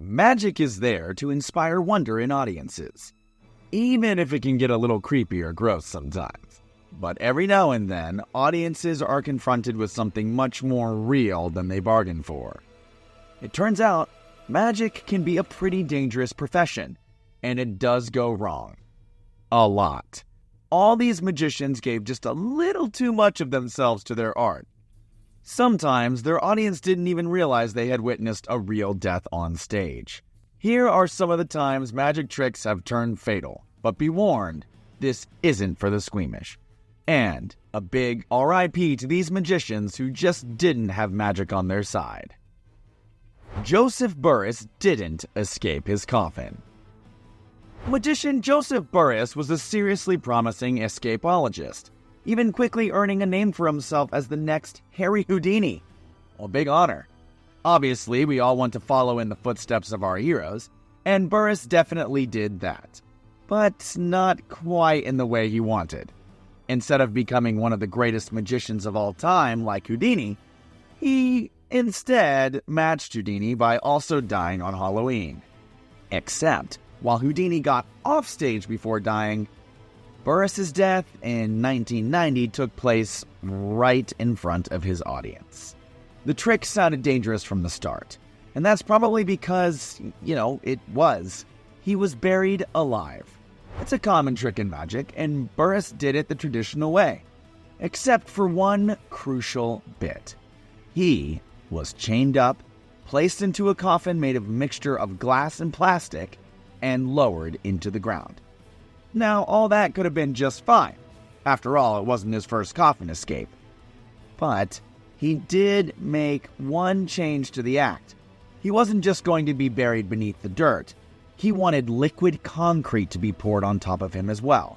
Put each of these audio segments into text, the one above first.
Magic is there to inspire wonder in audiences, even if it can get a little creepy or gross sometimes. But every now and then, audiences are confronted with something much more real than they bargained for. It turns out, magic can be a pretty dangerous profession, and it does go wrong. A lot. All these magicians gave just a little too much of themselves to their art. Sometimes their audience didn't even realize they had witnessed a real death on stage. Here are some of the times magic tricks have turned fatal, but be warned, this isn't for the squeamish. And a big R.I.P. to these magicians who just didn't have magic on their side. Joseph Burris didn't escape his coffin. Magician Joseph Burris was a seriously promising escapologist, even quickly earning a name for himself as the next Harry Houdini. A big honor. Obviously, we all want to follow in the footsteps of our heroes, and Burris definitely did that. But not quite in the way he wanted. Instead of becoming one of the greatest magicians of all time like Houdini, he instead matched Houdini by also dying on Halloween. Except, while Houdini got off stage before dying, Burris's death in 1990 took place right in front of his audience. The trick sounded dangerous from the start, and that's probably because, it was. He was buried alive. It's a common trick in magic, and Burris did it the traditional way. Except for one crucial bit. He was chained up, placed into a coffin made of a mixture of glass and plastic, and lowered into the ground. Now, all that could have been just fine. After all, it wasn't his first coffin escape. But he did make one change to the act. He wasn't just going to be buried beneath the dirt. He wanted liquid concrete to be poured on top of him as well.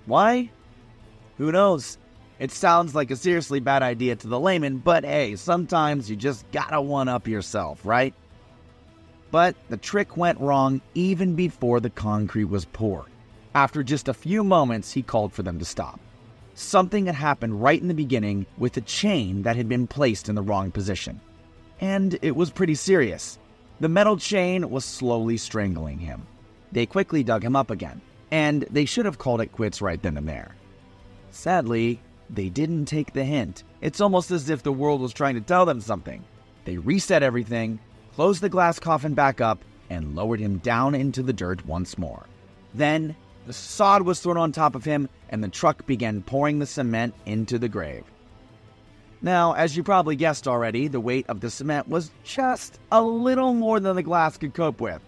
Why? Who knows? It sounds like a seriously bad idea to the layman, but hey, sometimes you just gotta one-up yourself, right? But the trick went wrong even before the concrete was poured. After just a few moments, he called for them to stop. Something had happened right in the beginning with a chain that had been placed in the wrong position. And it was pretty serious. The metal chain was slowly strangling him. They quickly dug him up again, and they should have called it quits right then and there. Sadly, they didn't take the hint. It's almost as if the world was trying to tell them something. They reset everything, closed the glass coffin back up, and lowered him down into the dirt once more. Then, the sod was thrown on top of him, and the truck began pouring the cement into the grave. Now, as you probably guessed already, the weight of the cement was just a little more than the glass could cope with.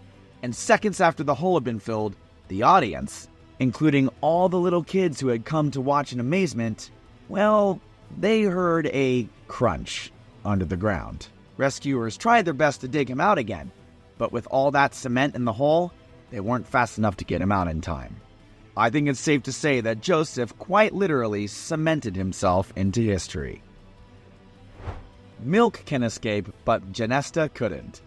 And seconds after the hole had been filled, the audience, including all the little kids who had come to watch in amazement, well, they heard a crunch under the ground. Rescuers tried their best to dig him out again, but with all that cement in the hole, they weren't fast enough to get him out in time. I think it's safe to say that Joseph quite literally cemented himself into history. Milk can escape, but Genesta couldn't.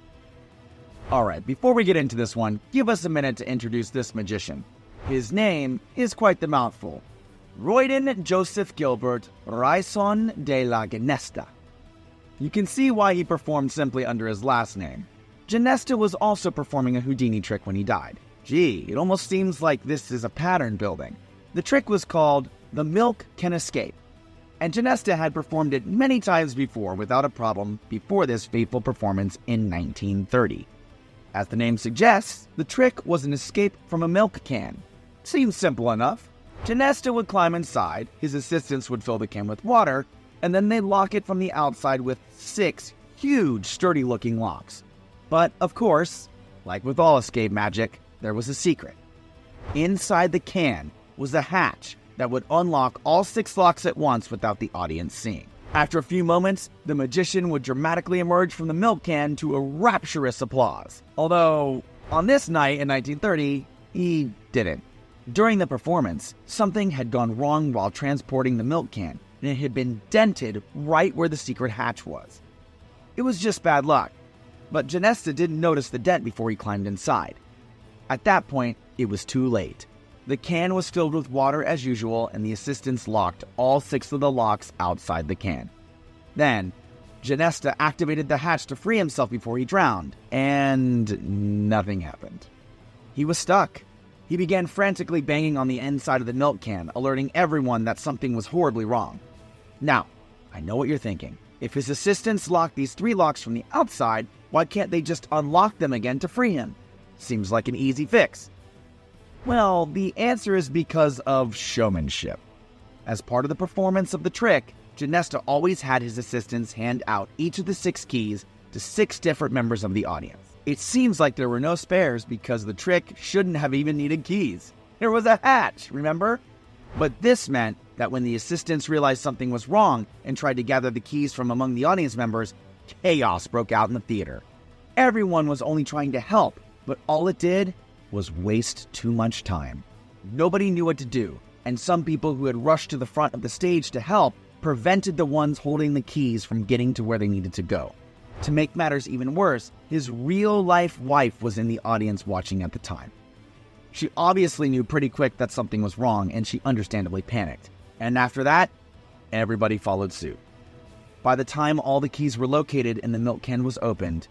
Alright, before we get into this one, give us a minute to introduce this magician. His name is quite the mouthful. Royden Joseph Gilbert Raison de la Genesta. You can see why he performed simply under his last name. Genesta was also performing a Houdini trick when he died. Gee, it almost seems like this is a pattern building. The trick was called The Milk Can Escape, and Genesta had performed it many times before without a problem before this fateful performance in 1930. As the name suggests, the trick was an escape from a milk can. Seems simple enough. Genesta would climb inside, his assistants would fill the can with water, and then they'd lock it from the outside with 6 huge, sturdy-looking locks. But, of course, like with all escape magic, there was a secret. Inside the can was a hatch that would unlock all 6 locks at once without the audience seeing. After a few moments, the magician would dramatically emerge from the milk can to a rapturous applause. Although, on this night in 1930, he didn't. During the performance, something had gone wrong while transporting the milk can, and it had been dented right where the secret hatch was. It was just bad luck, but Genesta didn't notice the dent before he climbed inside. At that point, it was too late. The can was filled with water as usual, and the assistants locked all 6 of the locks outside the can. Then, Genesta activated the hatch to free himself before he drowned, and nothing happened. He was stuck. He began frantically banging on the inside of the milk can, alerting everyone that something was horribly wrong. Now, I know what you're thinking. If his assistants locked these 3 locks from the outside, why can't they just unlock them again to free him? Seems like an easy fix. Well, the answer is because of showmanship. As part of the performance of the trick, Genesta always had his assistants hand out each of the 6 keys to 6 different members of the audience. It seems like there were no spares because the trick shouldn't have even needed keys. There was a hatch, remember? But this meant that when the assistants realized something was wrong and tried to gather the keys from among the audience members, chaos broke out in the theater. Everyone was only trying to help, but all it did was waste too much time. Nobody knew what to do, and some people who had rushed to the front of the stage to help prevented the ones holding the keys from getting to where they needed to go. To make matters even worse, his real-life wife was in the audience watching at the time. She obviously knew pretty quick that something was wrong, and she understandably panicked. And after that, everybody followed suit. By the time all the keys were located and the milk can was opened,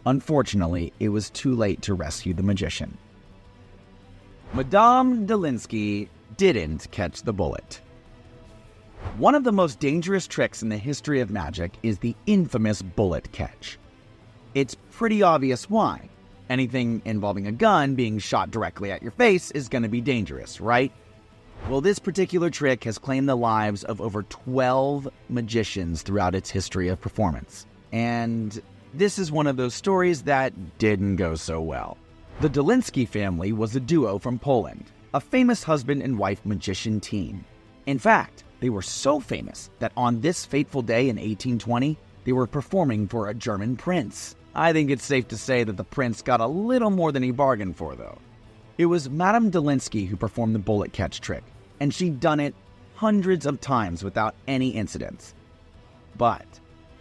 unfortunately, it was too late to rescue the magician. Madame Dolinsky didn't catch the bullet. One of the most dangerous tricks in the history of magic is the infamous bullet catch. It's pretty obvious why. Anything involving a gun being shot directly at your face is going to be dangerous, right? Well, this particular trick has claimed the lives of over 12 magicians throughout its history of performance. And this is one of those stories that didn't go so well. The Dolinsky family was a duo from Poland, a famous husband and wife magician team. In fact, they were so famous that on this fateful day in 1820, they were performing for a German prince. I think it's safe to say that the prince got a little more than he bargained for, though. It was Madame Dolinsky who performed the bullet catch trick, and she'd done it hundreds of times without any incidents. But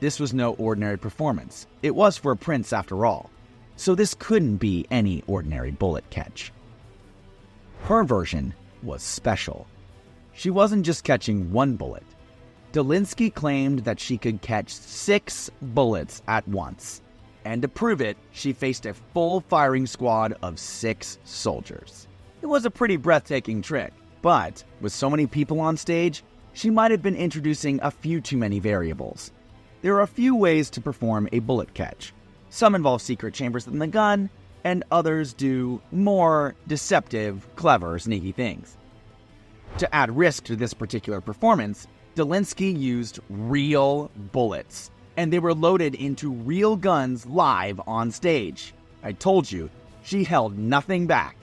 this was no ordinary performance. It was for a prince after all, so this couldn't be any ordinary bullet catch. Her version was special. She wasn't just catching one bullet. Dolinsky claimed that she could catch 6 bullets at once. And to prove it, she faced a full firing squad of 6 soldiers. It was a pretty breathtaking trick, but with so many people on stage, she might have been introducing a few too many variables. There are a few ways to perform a bullet catch. Some involve secret chambers in the gun, and others do more deceptive, clever, sneaky things. To add risk to this particular performance, Dolinsky used real bullets, and they were loaded into real guns live on stage. I told you, she held nothing back.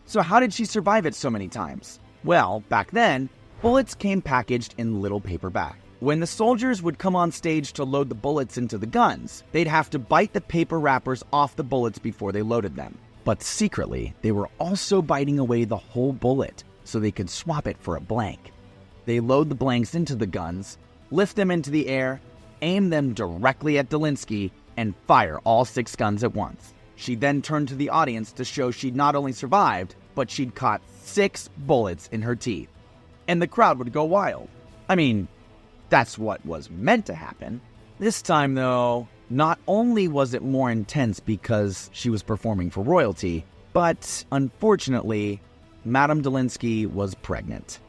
So how did she survive it so many times? Well, back then, bullets came packaged in little paper bags. When the soldiers would come on stage to load the bullets into the guns, they'd have to bite the paper wrappers off the bullets before they loaded them. But secretly, they were also biting away the whole bullet, so they could swap it for a blank. They load the blanks into the guns, lift them into the air, aim them directly at Dolinsky, and fire all 6 guns at once. She then turned to the audience to show she'd not only survived, but she'd caught 6 bullets in her teeth. And the crowd would go wild. I mean, that's what was meant to happen. This time, though, not only was it more intense because she was performing for royalty, but unfortunately, Madame Dolinsky was pregnant.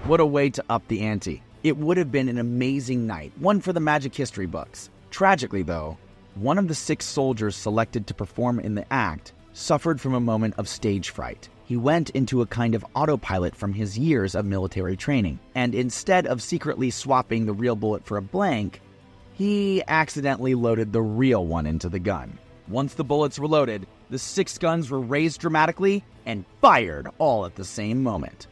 What a way to up the ante. It would have been an amazing night, one for the magic history books. Tragically, though, one of the 6 soldiers selected to perform in the act suffered from a moment of stage fright. He went into a kind of autopilot from his years of military training, and instead of secretly swapping the real bullet for a blank, he accidentally loaded the real one into the gun. Once the bullets were loaded, the 6 guns were raised dramatically and fired all at the same moment.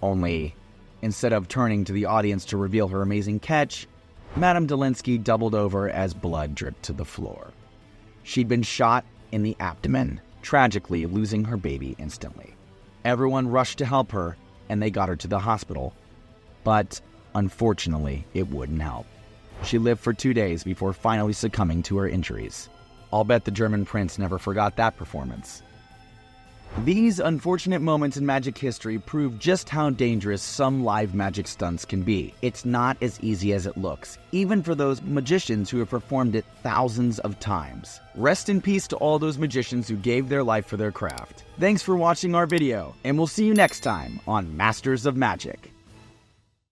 Only, instead of turning to the audience to reveal her amazing catch, Madame Dolinsky doubled over as blood dripped to the floor. She'd been shot in the abdomen, tragically losing her baby instantly. Everyone rushed to help her, and they got her to the hospital. But, unfortunately, it wouldn't help. She lived for 2 days before finally succumbing to her injuries. I'll bet the German prince never forgot that performance. These unfortunate moments in magic history prove just how dangerous some live magic stunts can be. It's not as easy as it looks, even for those magicians who have performed it thousands of times. Rest in peace to all those magicians who gave their life for their craft. Thanks for watching our video, and we'll see you next time on Masters of Magic.